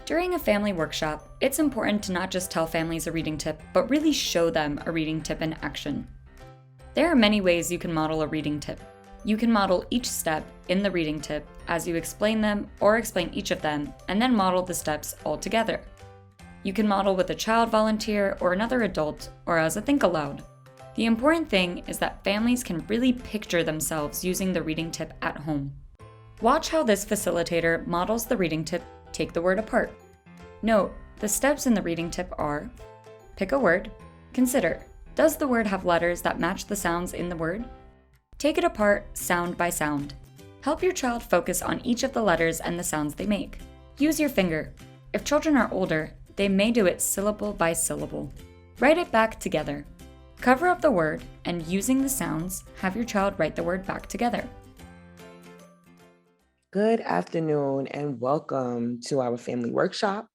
During a family workshop, it's important to not just tell families a reading tip, but really show them a reading tip in action. There are many ways you can model a reading tip. You can model each step in the reading tip as you explain them or explain each of them, and then model the steps all together. You can model with a child volunteer or another adult, or as a think aloud. The important thing is that families can really picture themselves using the reading tip at home. Watch how this facilitator models the reading tip, take the word apart. Note, the steps in the reading tip are: pick a word, consider, does the word have letters that match the sounds in the word? Take it apart sound by sound. Help your child focus on each of the letters and the sounds they make. Use your finger. If children are older, they may do it syllable by syllable. Write it back together. Cover up the word, and using the sounds, have your child write the word back together. Good afternoon and welcome to our family workshop.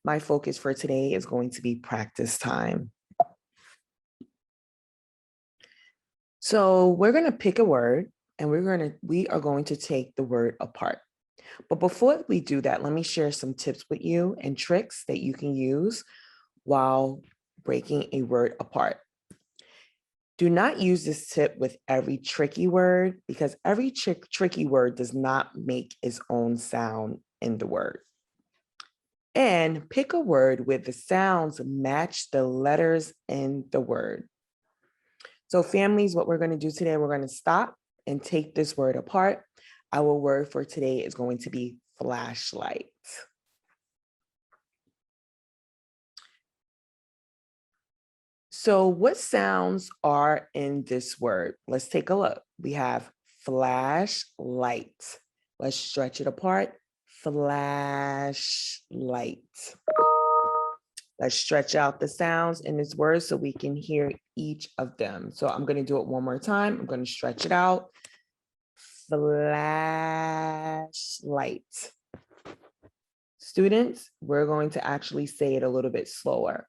My focus for today is going to be practice time. So we're going to pick a word and we are going to take the word apart. But before we do that, let me share some tips with you and tricks that you can use while breaking a word apart. Do not use this tip with every tricky word because every tricky word does not make its own sound in the word. And pick a word where the sounds match the letters in the word. So families, what we're going to do today, we're going to stop and take this word apart. Our word for today is going to be flashlight. So what sounds are in this word? Let's take a look. We have flashlight. Let's stretch it apart. Flashlight. Let's stretch out the sounds in this word so we can hear each of them. So I'm going to do it one more time. I'm going to stretch it out. Flashlight. Students, we're going to actually say it a little bit slower.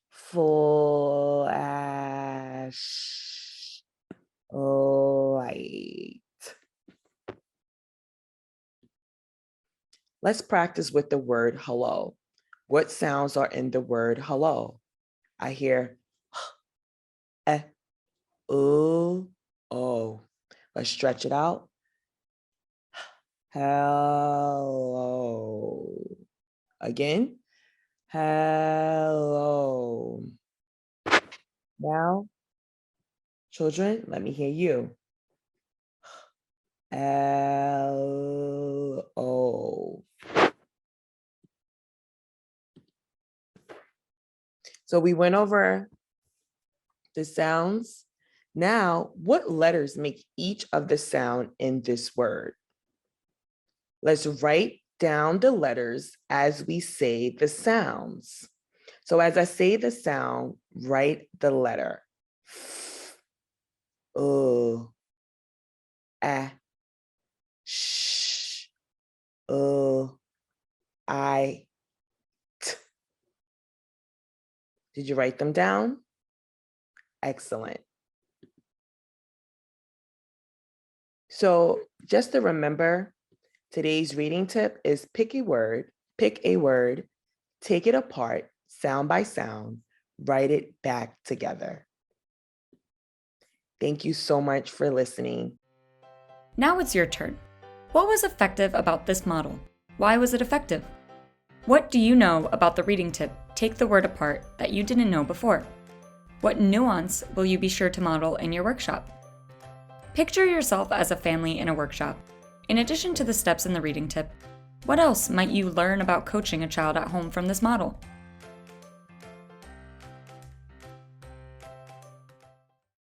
Flashlight. Let's practice with the word hello. What sounds are in the word hello? I hear o. Let's stretch it out. Hello. Again. Hello. Now, children, let me hear you. L-O. So we went over the sounds. Now, what letters make each of the sound in this word? Let's write down the letters as we say the sounds. So as I say the sound, write the letter. F, A, sh, I, t. Did you write them down? Excellent. So just to remember, today's reading tip is pick a word, take it apart, sound by sound, write it back together. Thank you so much for listening. Now it's your turn. What was effective about this model? Why was it effective? What do you know about the reading tip, take the word apart, that you didn't know before? What nuance will you be sure to model in your workshop? Picture yourself as a family in a workshop. In addition to the steps in the reading tip, what else might you learn about coaching a child at home from this model?